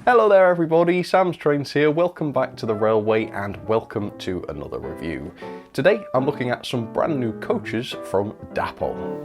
Hello there everybody, Sam's Trains here, welcome back to the railway and welcome to another review. Today I'm looking at some brand new coaches from Dapol.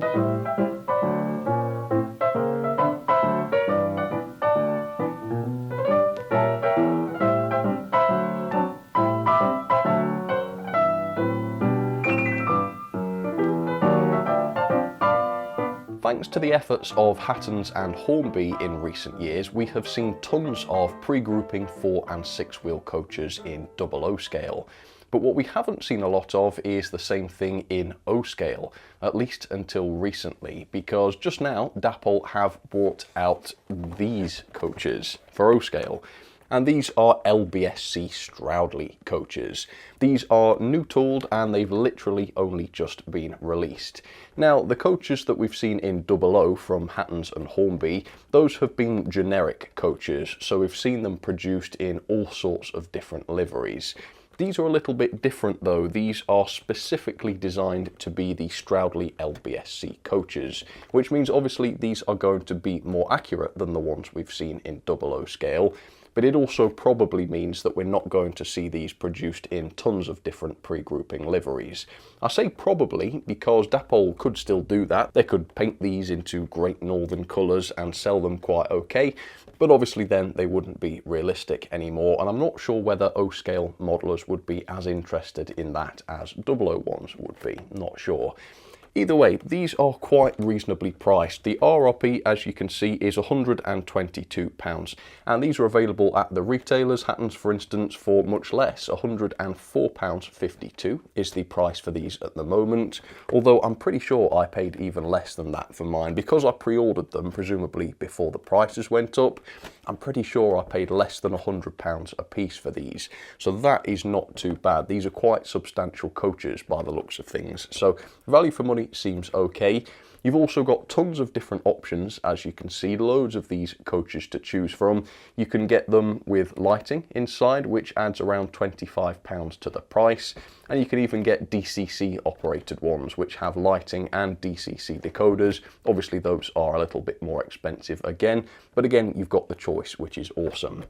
Thanks to the efforts of Hattons and Hornby in recent years, we have seen tons of pre-grouping 4 and 6 wheel coaches in O scale. But what we haven't seen a lot of is the same thing in O scale, at least until recently, because just now Dapol have brought out these coaches for O scale. And these are LBSC Stroudley coaches. These are new tooled and they've literally only just been released. Now, the coaches that we've seen in O from Hattons and Hornby, those have been generic coaches, so we've seen them produced in all sorts of different liveries. These are a little bit different though. These are specifically designed to be the Stroudley LBSC coaches, which means obviously these are going to be more accurate than the ones we've seen in O scale. But it also probably means that we're not going to see these produced in tons of different pre-grouping liveries. I say probably because Dapol could still do that. They could paint these into Great Northern colours and sell them quite okay, but obviously then they wouldn't be realistic anymore, and I'm not sure whether O-scale modelers would be as interested in that as O ones would be, not sure. Either way, these are quite reasonably priced. The RRP, as you can see, is £122, and these are available at the retailers. Hattons, for instance, for much less, £104.52 is the price for these at the moment, although I'm pretty sure I paid even less than that for mine. Because I pre-ordered them, presumably before the prices went up, I'm pretty sure I paid less than £100 a piece for these, so that is not too bad. These are quite substantial coaches by the looks of things, so value for money seems okay. You've also got tons of different options, as you can see, loads of these coaches to choose from. You can get them with lighting inside, which adds around £25 to the price, and you can even get DCC operated ones, which have lighting and DCC decoders. Obviously those are a little bit more expensive again, but again you've got the choice, which is awesome.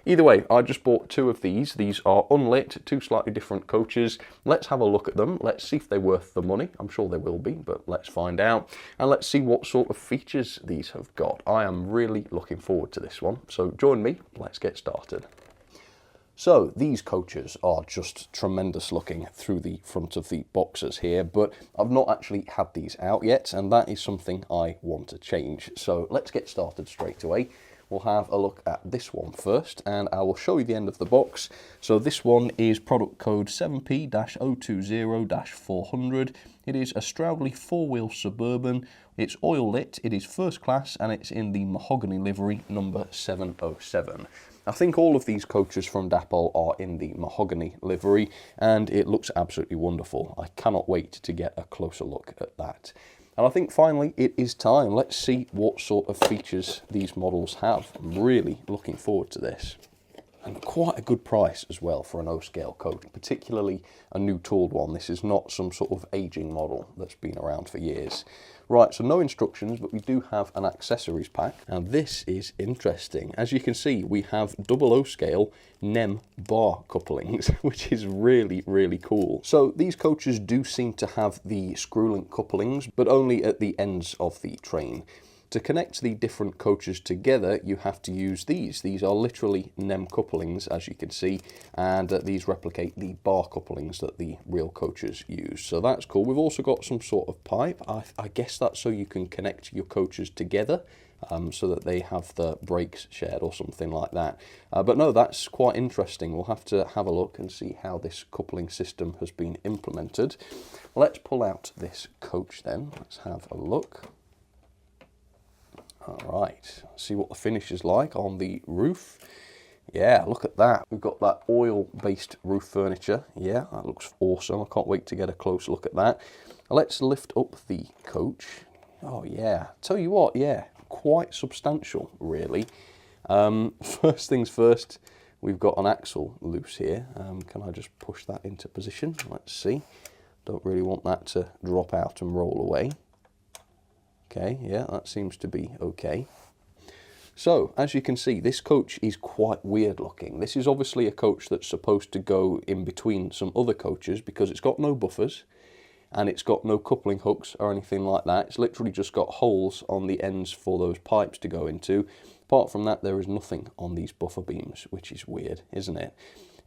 Either way, I just bought 2 of these. These are unlit, 2 slightly different coaches. Let's have a look at them. Let's see if they're worth the money. I'm sure they will be, but let's find out. And let's see what sort of features these have got. I am really looking forward to this one. So join me, let's get started. So these coaches are just tremendous looking through the front of the boxes here, but I've not actually had these out yet, and that is something I want to change. So let's get started straight away. We'll have a look at this one first, and I will show you the end of the box. So this one is product code 7P-020-400. It is a Stroudley 4-wheel Suburban. It's oil lit, it is first class, and it's in the mahogany livery number 707. I think all of these coaches from Dapol are in the mahogany livery, and it looks absolutely wonderful. I cannot wait to get a closer look at that. And I think finally it is time. Let's see what sort of features these models have. I'm really looking forward to this. And quite a good price as well for an O-scale coach, particularly a new tooled one. This is not some sort of aging model that's been around for years. Right, so no instructions, but we do have an accessories pack, and this is interesting. As you can see, we have O scale NEM bar couplings, which is really, really cool. So these coaches do seem to have the screw-link couplings, but only at the ends of the train. To connect the different coaches together, you have to use these. These are literally NEM couplings, as you can see, and these replicate the bar couplings that the real coaches use. So that's cool. We've also got some sort of pipe. I guess that's so you can connect your coaches together, so that they have the brakes shared or something like that. But no, that's quite interesting. We'll have to have a look and see how this coupling system has been implemented. Let's pull out this coach then. Let's have a look. All right, see what the finish is like on the roof. Yeah, look at that. We've got that oil-based roof furniture. Yeah, that looks awesome. I can't wait to get a close look at that. Let's lift up the coach. Oh yeah, tell you what, yeah, quite substantial, really. First things first, we've got an axle loose here. Can I just push that into position? Let's see. Don't really want that to drop out and roll away. Okay, yeah, that seems to be okay. So, as you can see, this coach is quite weird looking. This is obviously a coach that's supposed to go in between some other coaches because it's got no buffers and it's got no coupling hooks or anything like that. It's literally just got holes on the ends for those pipes to go into. Apart from that, there is nothing on these buffer beams, which is weird, isn't it?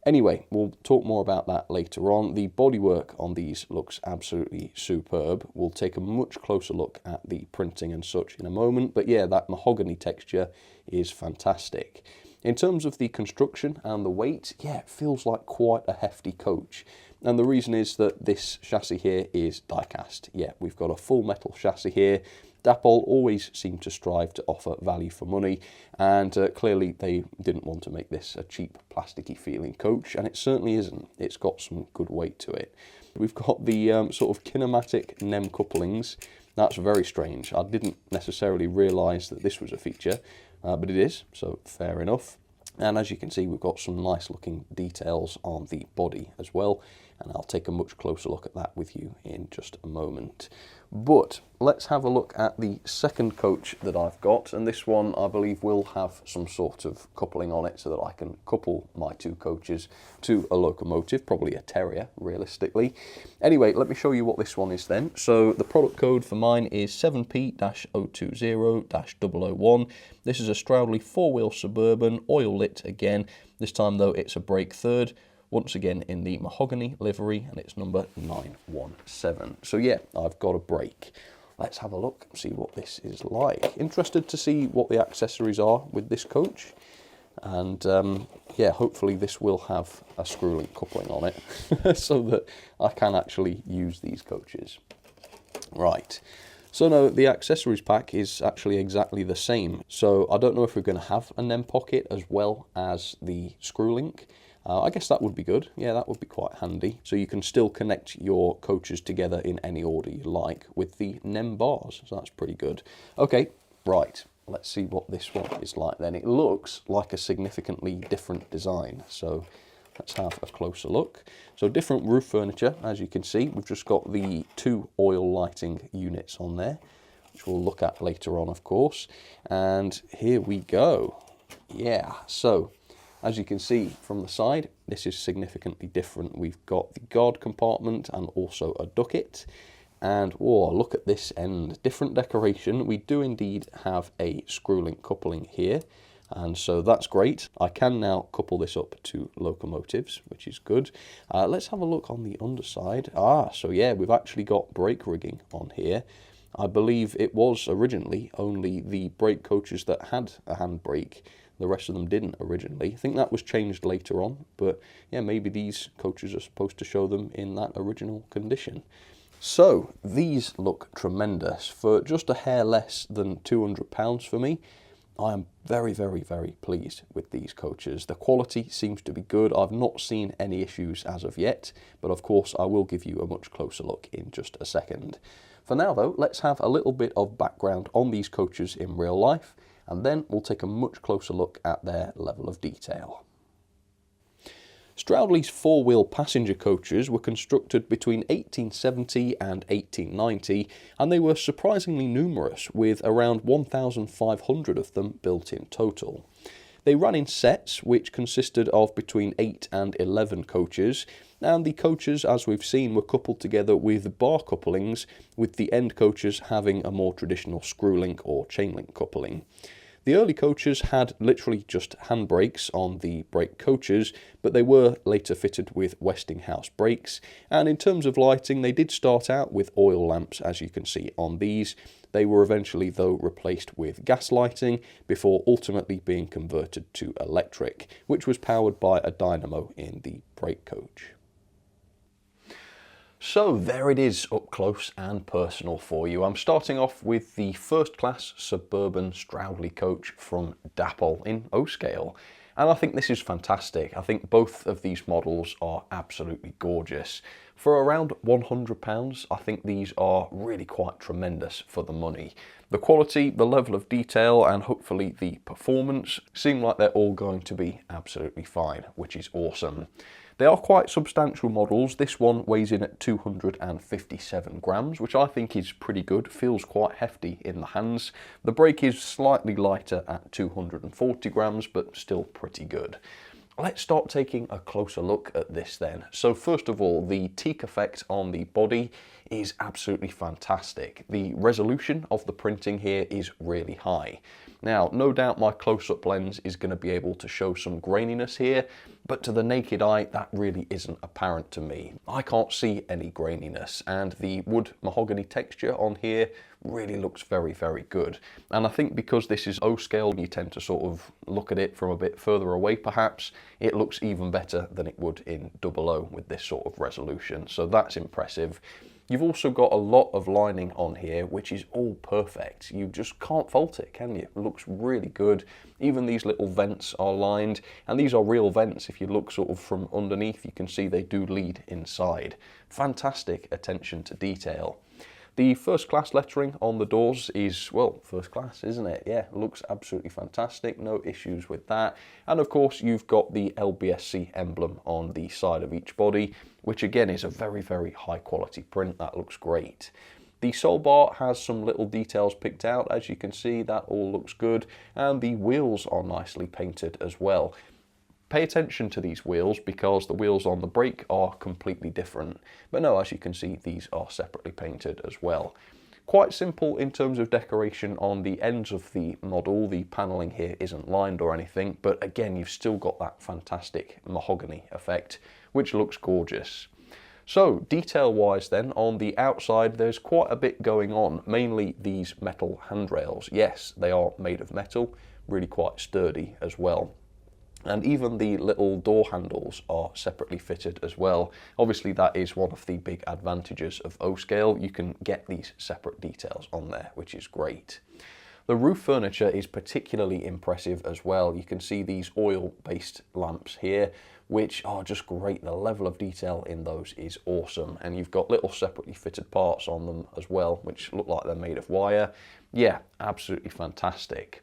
Anyway, we'll talk more about that later on. The bodywork on these looks absolutely superb. We'll take a much closer look at the printing and such in a moment, but yeah, that mahogany texture is fantastic. In terms of the construction and the weight, yeah, it feels like quite a hefty coach. And the reason is that this chassis here is die-cast. Yeah, we've got a full metal chassis here. Dapol always seem to strive to offer value for money, and clearly they didn't want to make this a cheap plasticky feeling coach, and it certainly isn't. It's got some good weight to it. We've got the sort of kinematic NEM couplings. That's very strange. I didn't necessarily realise that this was a feature, but it is, so fair enough. And as you can see, we've got some nice looking details on the body as well, and I'll take a much closer look at that with you in just a moment. But let's have a look at the second coach that I've got, and this one I believe will have some sort of coupling on it so that I can couple my two coaches to a locomotive, probably a Terrier realistically. Anyway, let me show you what this one is then. So the product code for mine is 7P-020-001. This is a Stroudley 4-wheel Suburban, oil lit again. This time though it's a brake third. Once again in the mahogany livery, and it's number 917. So yeah, I've got a brake. Let's have a look, see what this is like. Interested to see what the accessories are with this coach. And yeah, hopefully this will have a screw-link coupling on it so that I can actually use these coaches. Right. So no, the accessories pack is actually exactly the same. So I don't know if we're going to have a NEM pocket as well as the screw-link. I guess that would be good. Yeah, that would be quite handy. So you can still connect your coaches together in any order you like with the NEM bars. So that's pretty good. Okay, right. Let's see what this one is like then. It looks like a significantly different design. So let's have a closer look. So different roof furniture, as you can see. We've just got the two oil lighting units on there, which we'll look at later on, of course. And here we go. Yeah, so as you can see from the side, this is significantly different. We've got the guard compartment and also a ducket. And oh, look at this end, different decoration. We do indeed have a screw-link coupling here, and so that's great. I can now couple this up to locomotives, which is good. Let's have a look on the underside. So yeah, we've actually got brake rigging on here. I believe it was originally only the brake coaches that had a handbrake. The rest of them didn't originally. I think that was changed later on, but yeah, maybe these coaches are supposed to show them in that original condition. So these look tremendous. For just a hair less than £200 for me, I am very, very, very pleased with these coaches. The quality seems to be good. I've not seen any issues as of yet, but of course I will give you a much closer look in just a second. For now though, let's have a little bit of background on these coaches in real life, and then we'll take a much closer look at their level of detail. Stroudley's four-wheel passenger coaches were constructed between 1870 and 1890, and they were surprisingly numerous, with around 1,500 of them built in total. They ran in sets which consisted of between 8 and 11 coaches, and the coaches, as we've seen, were coupled together with bar couplings, with the end coaches having a more traditional screw-link or chain-link coupling. The early coaches had literally just handbrakes on the brake coaches, but they were later fitted with Westinghouse brakes, and in terms of lighting they did start out with oil lamps, as you can see on these. They were eventually though replaced with gas lighting before ultimately being converted to electric, which was powered by a dynamo in the brake coach. So there it is, up close and personal for you. I'm starting off with the first class Suburban Stroudley coach from Dapol in O-scale. And I think this is fantastic. I think both of these models are absolutely gorgeous. For around £100, I think these are really quite tremendous for the money. The quality, the level of detail, and hopefully the performance seem like they're all going to be absolutely fine, which is awesome. They are quite substantial models. This one weighs in at 257 grams, which I think is pretty good. Feels quite hefty in the hands. The brake is slightly lighter at 240 grams, but still pretty good. Let's start taking a closer look at this then. So first of all, the teak effect on the body is absolutely fantastic. The resolution of the printing here is really high. Now, no doubt my close-up lens is going to be able to show some graininess here, but to the naked eye, that really isn't apparent to me. I can't see any graininess, and the wood mahogany texture on here really looks very, very good. And I think because this is O scale, you tend to sort of look at it from a bit further away perhaps, it looks even better than it would in 00 with this sort of resolution. So that's impressive. You've also got a lot of lining on here, which is all perfect. You just can't fault it, can you? It looks really good. Even these little vents are lined, and these are real vents. If you look sort of from underneath, you can see they do lead inside. Fantastic attention to detail. The first class lettering on the doors is, well, first class, isn't it? Yeah, looks absolutely fantastic, no issues with that. And of course, you've got the LBSC emblem on the side of each body, which again is a very, very high quality print. That looks great. The sole bar has some little details picked out. As you can see, that all looks good. And the wheels are nicely painted as well. Pay attention to these wheels because the wheels on the brake are completely different. But no, as you can see, these are separately painted as well. Quite simple in terms of decoration on the ends of the model. The panelling here isn't lined or anything, but again, you've still got that fantastic mahogany effect, which looks gorgeous. So, detail-wise then, on the outside, there's quite a bit going on, mainly these metal handrails. Yes, they are made of metal, really quite sturdy as well. And even the little door handles are separately fitted as well. Obviously that is one of the big advantages of O-scale. You can get these separate details on there, which is great. The roof furniture is particularly impressive as well. You can see these oil-based lamps here, which are just great. The level of detail in those is awesome. And you've got little separately fitted parts on them as well, which look like they're made of wire. Yeah, absolutely fantastic.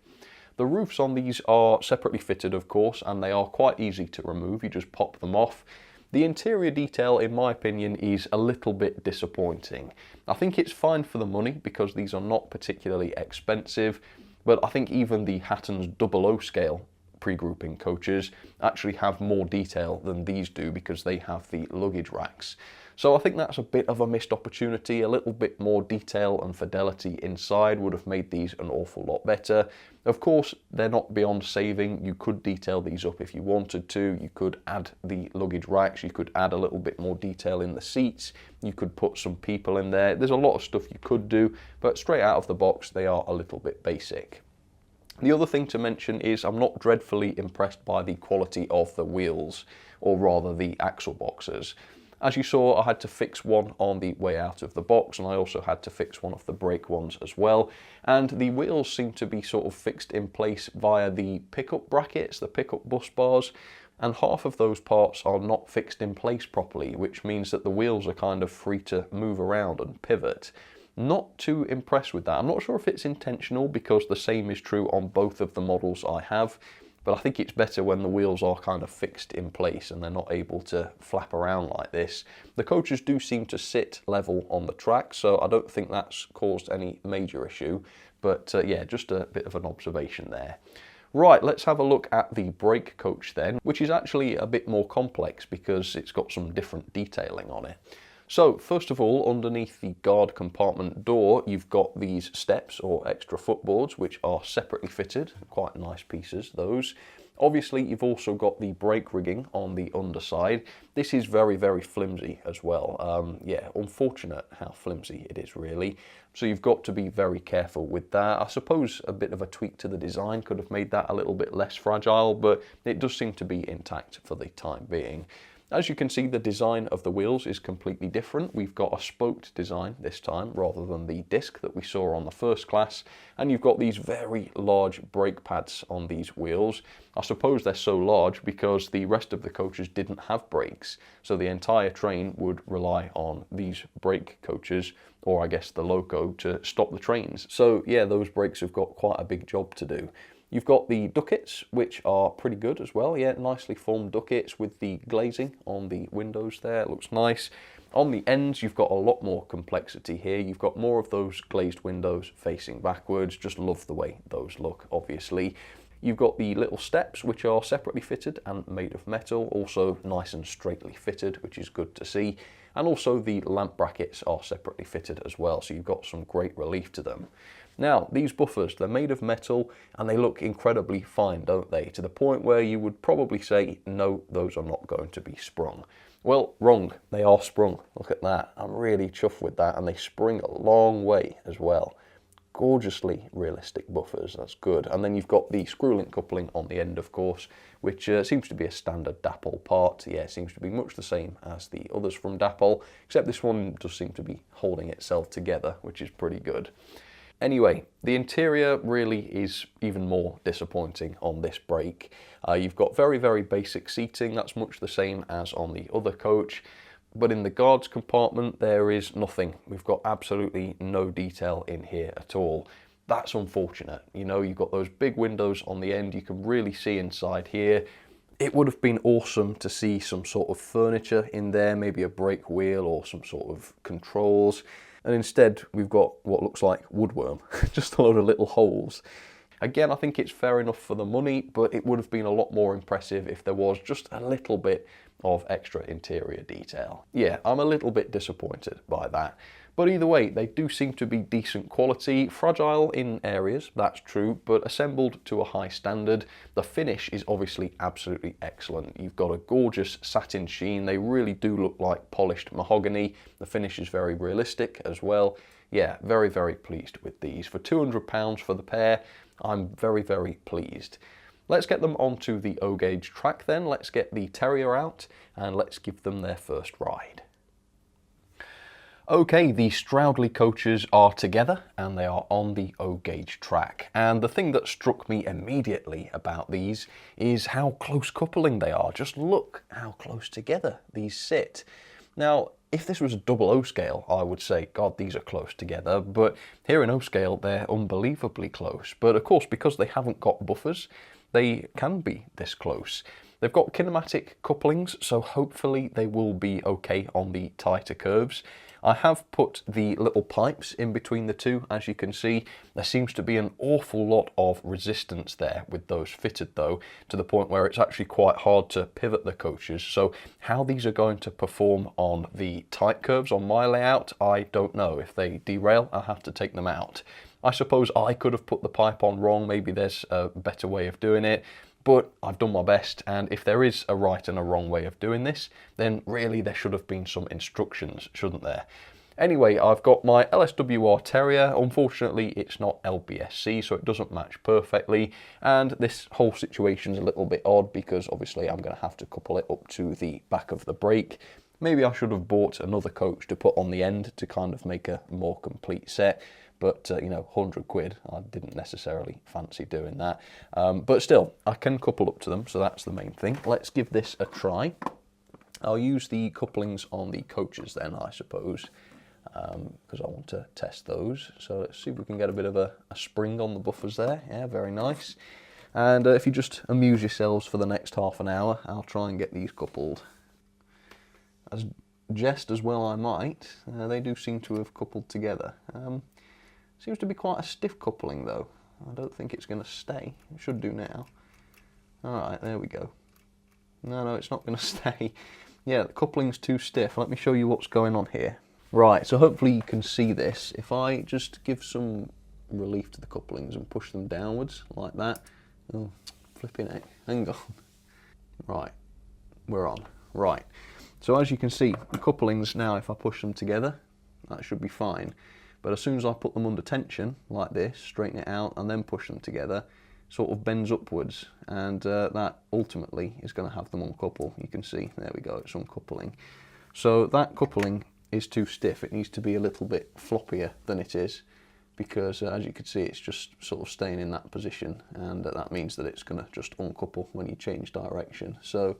The roofs on these are separately fitted, of course, and they are quite easy to remove. You just pop them off. The interior detail, in my opinion, is a little bit disappointing. I think it's fine for the money because these are not particularly expensive, but I think even the Hatton's 00 scale pre-grouping coaches actually have more detail than these do because they have the luggage racks. So I think that's a bit of a missed opportunity. A little bit more detail and fidelity inside would have made these an awful lot better. Of course, they're not beyond saving. You could detail these up if you wanted to. You could add the luggage racks. You could add a little bit more detail in the seats. You could put some people in there. There's a lot of stuff you could do, but straight out of the box, they are a little bit basic. The other thing to mention is I'm not dreadfully impressed by the quality of the wheels, or rather the axle boxes. As you saw, I had to fix one on the way out of the box, and I also had to fix one of the brake ones as well. And the wheels seem to be sort of fixed in place via the pickup brackets, the pickup bus bars, and half of those parts are not fixed in place properly, which means that the wheels are kind of free to move around and pivot. Not too impressed with that. I'm not sure if it's intentional because the same is true on both of the models I have. But I think it's better when the wheels are kind of fixed in place and they're not able to flap around like this. The coaches do seem to sit level on the track, so I don't think that's caused any major issue. But yeah, just a bit of an observation there. Right, let's have a look at the brake coach then, which is actually a bit more complex because it's got some different detailing on it. So first of all, underneath the guard compartment door, you've got these steps or extra footboards, which are separately fitted, quite nice pieces, those. Obviously, you've also got the brake rigging on the underside. This is very, very flimsy as well. Yeah, unfortunate how flimsy it is really. So you've got to be very careful with that. I suppose a bit of a tweak to the design could have made that a little bit less fragile, but it does seem to be intact for the time being. As you can see, the design of the wheels is completely different. We've got a spoked design this time rather than the disc that we saw on the first class. And you've got these very large brake pads on these wheels. I suppose they're so large because the rest of the coaches didn't have brakes. So the entire train would rely on these brake coaches, or I guess the loco, to stop the trains. So yeah, those brakes have got quite a big job to do. You've got the duckets, which are pretty good as well. Yeah, nicely formed duckets with the glazing on the windows there. It looks nice. On the ends, you've got a lot more complexity here. You've got more of those glazed windows facing backwards. Just love the way those look, obviously. You've got the little steps, which are separately fitted and made of metal, also nice and straightly fitted, which is good to see. And also the lamp brackets are separately fitted as well, so you've got some great relief to them. Now, these buffers, they're made of metal and they look incredibly fine, don't they? To the point where you would probably say, no, those are not going to be sprung. Well, wrong, they are sprung. Look at that. I'm really chuffed with that, and they spring a long way as well. Gorgeously realistic buffers, that's good. And then you've got the screw link coupling on the end, of course, which seems to be a standard Dapol part. Yeah, it seems to be much the same as the others from Dapol, except this one does seem to be holding itself together, which is pretty good. Anyway, the interior really is even more disappointing on this brake. You've got very, very basic seating. That's much the same as on the other coach. But in the guards compartment, there is nothing. We've got absolutely no detail in here at all. That's unfortunate. You know, you've got those big windows on the end. You can really see inside here. It would have been awesome to see some sort of furniture in there, maybe a brake wheel or some sort of controls. And instead, we've got what looks like woodworm, just a load of little holes. Again, I think it's fair enough for the money, but it would have been a lot more impressive if there was just a little bit of extra interior detail. Yeah, I'm a little bit disappointed by that. But either way, they do seem to be decent quality, fragile in areas, that's true, but assembled to a high standard. The finish is obviously absolutely excellent. You've got a gorgeous satin sheen. They really do look like polished mahogany. The finish is very realistic as well. Yeah, very, very pleased with these. For £200 for the pair, I'm very, very pleased. Let's get them onto the O-gauge track then. Let's get the Terrier out and let's give them their first ride. Okay, the Stroudley coaches are together and they are on the O-gauge track. And the thing that struck me immediately about these is how close coupling they are. Just look how close together these sit. Now, if this was a double O scale, I would say, God, these are close together. But here in O scale, they're unbelievably close. But of course, because they haven't got buffers, they can be this close. They've got kinematic couplings, so hopefully they will be okay on the tighter curves. I have put the little pipes in between the two. As you can see, there seems to be an awful lot of resistance there with those fitted though, to the point where it's actually quite hard to pivot the coaches. So how these are going to perform on the tight curves on my layout, I don't know. If they derail, I'll have to take them out. I suppose I could have put the pipe on wrong. Maybe there's a better way of doing it. But I've done my best, and if there is a right and a wrong way of doing this, then really there should have been some instructions, shouldn't there? Anyway, I've got my LSWR Terrier. Unfortunately, it's not LBSC, so it doesn't match perfectly. And this whole situation's a little bit odd because obviously I'm going to have to couple it up to the back of the brake. Maybe I should have bought another coach to put on the end to kind of make a more complete set. But, you know, 100 quid, I didn't necessarily fancy doing that. But still, I can couple up to them, so that's the main thing. Let's give this a try. I'll use the couplings on the coaches then, I suppose, because I want to test those. So let's see if we can get a bit of a spring on the buffers there. Yeah, very nice. And if you just amuse yourselves for the next half an hour, I'll try and get these coupled. As jest as well I might, they do seem to have coupled together. Seems to be quite a stiff coupling though. I don't think it's going to stay. It should do now. Alright, there we go. No, it's not going to stay. Yeah, the coupling's too stiff. Let me show you what's going on here. Right, so hopefully you can see this. If I just give some relief to the couplings and push them downwards like that. Oh, flipping it. Hang on. Right, we're on. Right. So as you can see, the couplings now, if I push them together, that should be fine. But as soon as I put them under tension, like this, straighten it out and then push them together, sort of bends upwards, and that ultimately is going to have them uncouple. You can see, there we go, it's uncoupling. So that coupling is too stiff. It needs to be a little bit floppier than it is, because as you can see, it's just sort of staying in that position, and that means that it's going to just uncouple when you change direction. So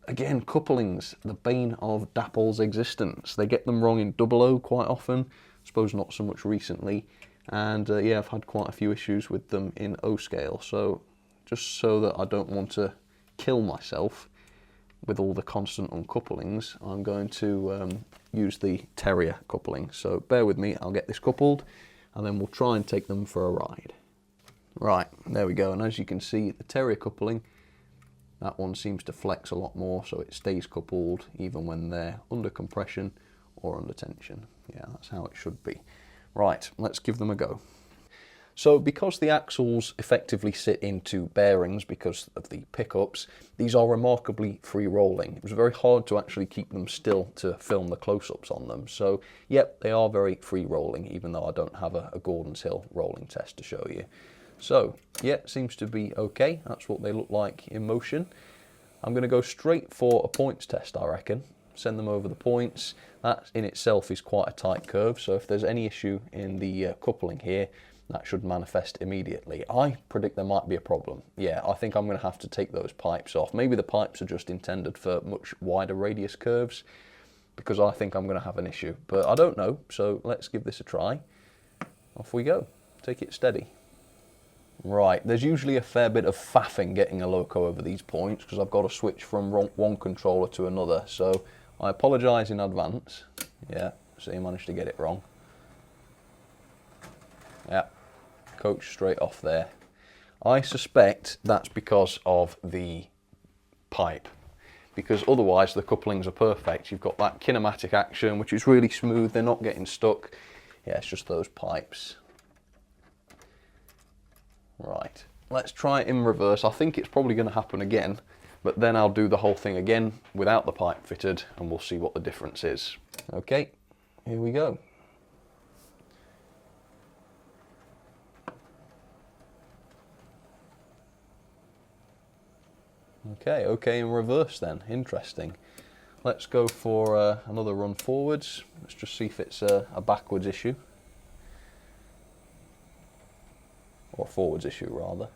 again, couplings, the bane of Dapol's existence. They get them wrong in double O quite often. I suppose not so much recently, and yeah, I've had quite a few issues with them in O scale, so just so that I don't want to kill myself with all the constant uncouplings, I'm going to use the Terrier coupling. So bear with me, I'll get this coupled and then we'll try and take them for a ride. Right, there we go, and as you can see, the Terrier coupling, that one seems to flex a lot more, so it stays coupled even when they're under compression or under tension. Yeah, that's how it should be. Right, let's give them a go. So because the axles effectively sit into bearings because of the pickups, these are remarkably free rolling. It was very hard to actually keep them still to film the close-ups on them. So yep, they are very free rolling, even though I don't have a Gordon's Hill rolling test to show you. So yeah, seems to be okay. That's what they look like in motion. I'm going to go straight for a points test, I reckon. Send them over the points. That in itself is quite a tight curve, so if there's any issue in the coupling here, that should manifest immediately. I predict there might be a problem. Yeah, I think I'm going to have to take those pipes off. Maybe the pipes are just intended for much wider radius curves, because I think I'm going to have an issue. But I don't know, so let's give this a try. Off we go. Take it steady. Right, there's usually a fair bit of faffing getting a loco over these points, because I've got to switch from one controller to another, so I apologise in advance. Yeah, so you managed to get it wrong. Yeah. Coach straight off there. I suspect that's because of the pipe, because otherwise the couplings are perfect. You've got that kinematic action, which is really smooth, they're not getting stuck. Yeah, it's just those pipes. Right, let's try it in reverse. I think it's probably going to happen again, but then I'll do the whole thing again without the pipe fitted and we'll see what the difference is. Okay, here we go. Okay, in reverse then, interesting. Let's go for another run forwards. Let's just see if it's a backwards issue. Or a forwards issue rather.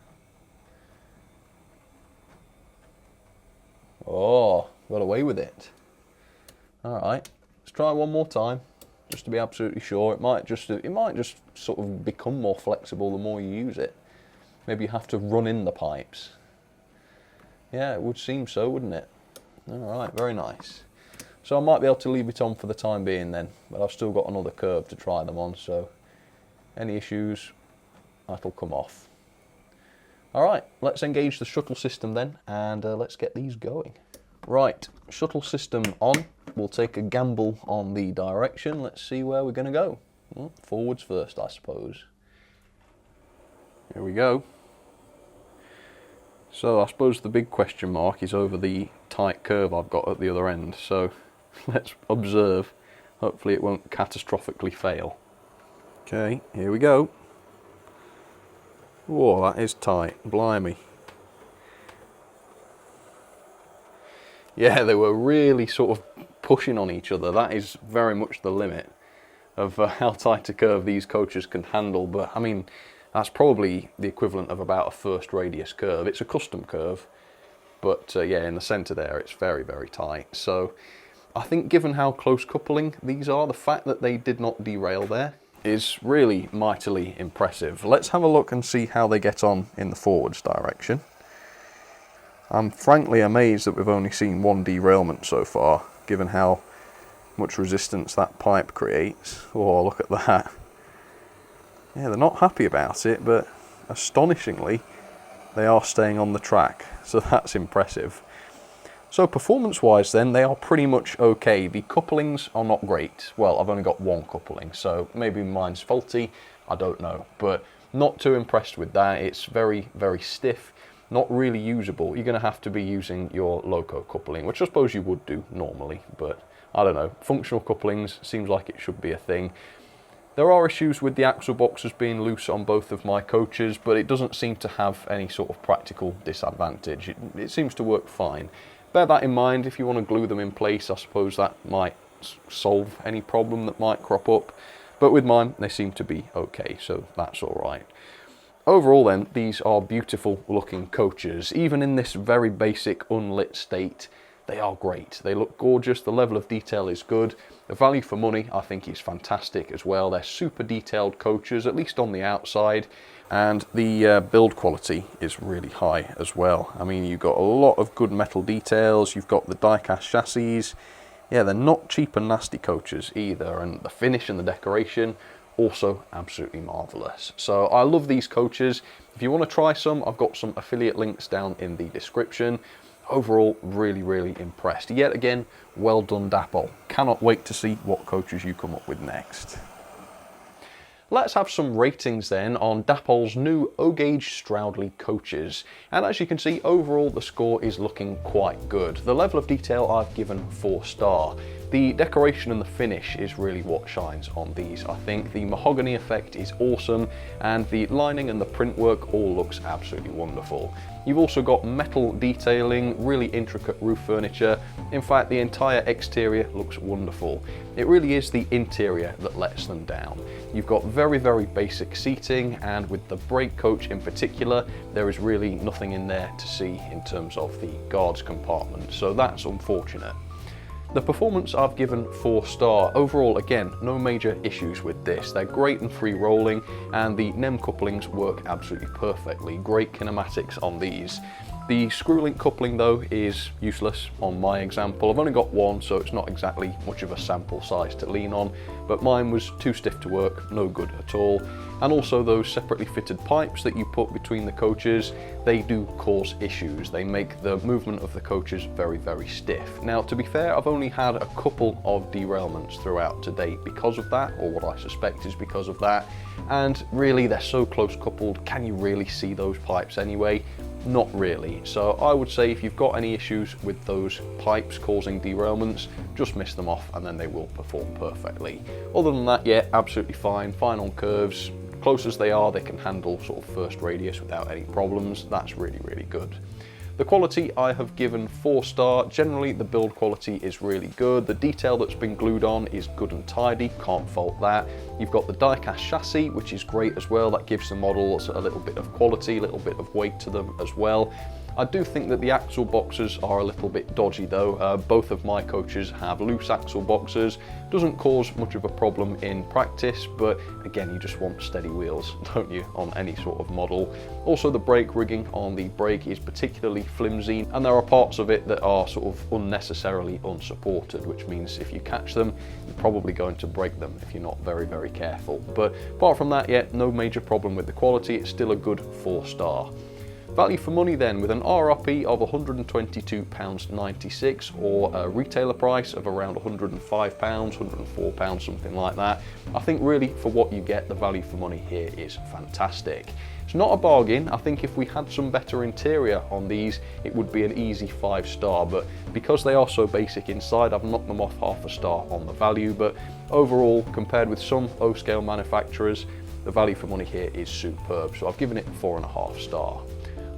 Oh, got away with it. Alright, let's try one more time, just to be absolutely sure. It might just sort of become more flexible the more you use it. Maybe you have to run in the pipes. Yeah, it would seem so, wouldn't it? Alright, very nice. So I might be able to leave it on for the time being then, but I've still got another curve to try them on, so any issues, that'll come off. Alright, let's engage the shuttle system then, and let's get these going. Right, shuttle system on. We'll take a gamble on the direction. Let's see where we're going to go. Well, forwards first, I suppose. Here we go. So I suppose the big question mark is over the tight curve I've got at the other end. So let's observe. Hopefully it won't catastrophically fail. Okay, here we go. Whoa, that is tight. Blimey. Yeah, they were really sort of pushing on each other. That is very much the limit of how tight a curve these coaches can handle. But I mean, that's probably the equivalent of about a first radius curve. It's a custom curve, but yeah, in the centre there, it's very, very tight. So I think given how close coupling these are, the fact that they did not derail there is really mightily impressive. Let's have a look and see how they get on in the forwards direction. I'm frankly amazed that we've only seen one derailment so far, given how much resistance that pipe creates. Oh, look at that. Yeah, they're not happy about it, but astonishingly, they are staying on the track, so that's impressive. So performance-wise then, they are pretty much okay. The couplings are not great. Well, I've only got one coupling, so maybe mine's faulty, I don't know. But not too impressed with that. It's very, very stiff, not really usable. You're going to have to be using your loco coupling, which I suppose you would do normally, but I don't know. Functional couplings seems like it should be a thing. There are issues with the axle boxes being loose on both of my coaches, but it doesn't seem to have any sort of practical disadvantage. It seems to work fine. Bear that in mind. If you want to glue them in place, I suppose that might solve any problem that might crop up. But with mine, they seem to be okay, so that's all right. Overall then, these are beautiful looking coaches. Even in this very basic unlit state, they are great. They look gorgeous, the level of detail is good. The value for money, I think, is fantastic as well. They're super detailed coaches, at least on the outside, and the build quality is really high as well. I mean, you've got a lot of good metal details, you've got the die-cast chassis. Yeah, they're not cheap and nasty coaches either, and the finish and the decoration, also absolutely marvellous. So I love these coaches. If you want to try some, I've got some affiliate links down in the description. Overall, really, really impressed. Yet again, well done, Dapol. Cannot wait to see what coaches you come up with next. Let's have some ratings then on Dapol's new O-Gauge Stroudley coaches. And as you can see, overall the score is looking quite good. The level of detail I've given 4-star. The decoration and the finish is really what shines on these. I think the mahogany effect is awesome, and the lining and the print work all looks absolutely wonderful. You've also got metal detailing, really intricate roof furniture. In fact, the entire exterior looks wonderful. It really is the interior that lets them down. You've got very, very basic seating, and with the brake coach in particular, there is really nothing in there to see in terms of the guards compartment, so that's unfortunate. The performance I've given 4-star. Overall, again, no major issues with this. They're great and free rolling, and the NEM couplings work absolutely perfectly. Great kinematics on these. The screw link coupling though is useless on my example. I've only got one, so it's not exactly much of a sample size to lean on, but mine was too stiff to work, no good at all. And also those separately fitted pipes that you put between the coaches, they do cause issues. They make the movement of the coaches very, very stiff. Now, to be fair, I've only had a couple of derailments throughout to date because of that, or what I suspect is because of that. And really, they're so close coupled, can you really see those pipes anyway? Not really. So I would say if you've got any issues with those pipes causing derailments, just miss them off and then they will perform perfectly. Other than that, yeah, absolutely fine. Fine on curves. Close as they are, they can handle sort of first radius without any problems. That's really, really good. The quality I have given 4-star. Generally, the build quality is really good. The detail that's been glued on is good and tidy, can't fault that. You've got the die-cast chassis, which is great as well. That gives the models a little bit of quality, a little bit of weight to them as well. I do think that the axle boxes are a little bit dodgy though. Both of my coaches have loose axle boxes. Doesn't cause much of a problem in practice, but again, you just want steady wheels, don't you, on any sort of model. Also, the brake rigging on the brake is particularly flimsy, and there are parts of it that are sort of unnecessarily unsupported, which means if you catch them, you're probably going to break them if you're not very, very careful. But apart from that, yeah, no major problem with the quality. It's still a good 4-star. Value for money then, with an RRP of £122.96 or a retailer price of around £105, £104, something like that. I think really for what you get, the value for money here is fantastic. It's not a bargain. I think if we had some better interior on these, it would be an easy 5-star, but because they are so basic inside, I've knocked them off half a star on the value. But overall, compared with some O-scale manufacturers, the value for money here is superb, so I've given it 4.5 star.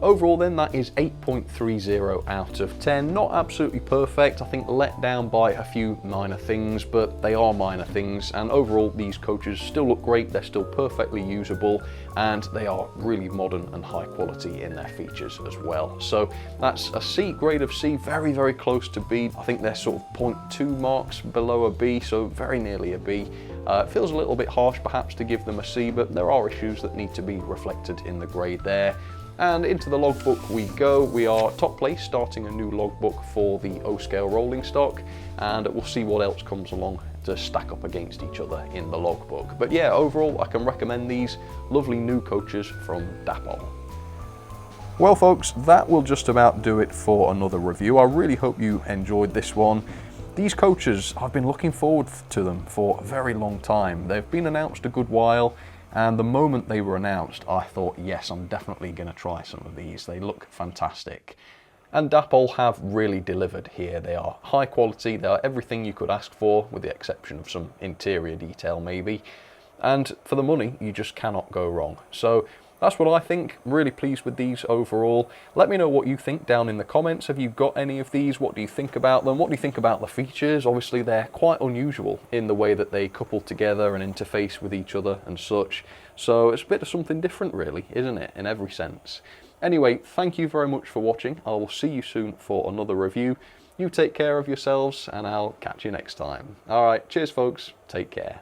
Overall then, that is 8.30 out of 10. Not absolutely perfect, I think let down by a few minor things, but they are minor things, and overall these coaches still look great, they're still perfectly usable, and they are really modern and high quality in their features as well. So that's a C, grade of C, very, very close to B. I think they're sort of 0.2 marks below a B, so very nearly a B. It feels a little bit harsh perhaps to give them a C, but there are issues that need to be reflected in the grade there. And into the logbook we go. We are top place, starting a new logbook for the O-scale rolling stock, and we'll see what else comes along to stack up against each other in the logbook. But yeah, overall I can recommend these lovely new coaches from Dapol. Well folks, that will just about do it for another review. I really hope you enjoyed this one. These coaches, I've been looking forward to them for a very long time. They've been announced a good while, and the moment they were announced, I thought, yes, I'm definitely going to try some of these. They look fantastic. And Dapol have really delivered here. They are high quality, they are everything you could ask for, with the exception of some interior detail maybe. And for the money, you just cannot go wrong. So that's what I think. Really pleased with these overall. Let me know what you think down in the comments. Have you got any of these? What do you think about them? What do you think about the features? Obviously they're quite unusual in the way that they couple together and interface with each other and such. So it's a bit of something different really, isn't it, in every sense. Anyway, thank you very much for watching. I will see you soon for another review. you take care of yourselves, and I'll catch you next time. All right, cheers folks, take care.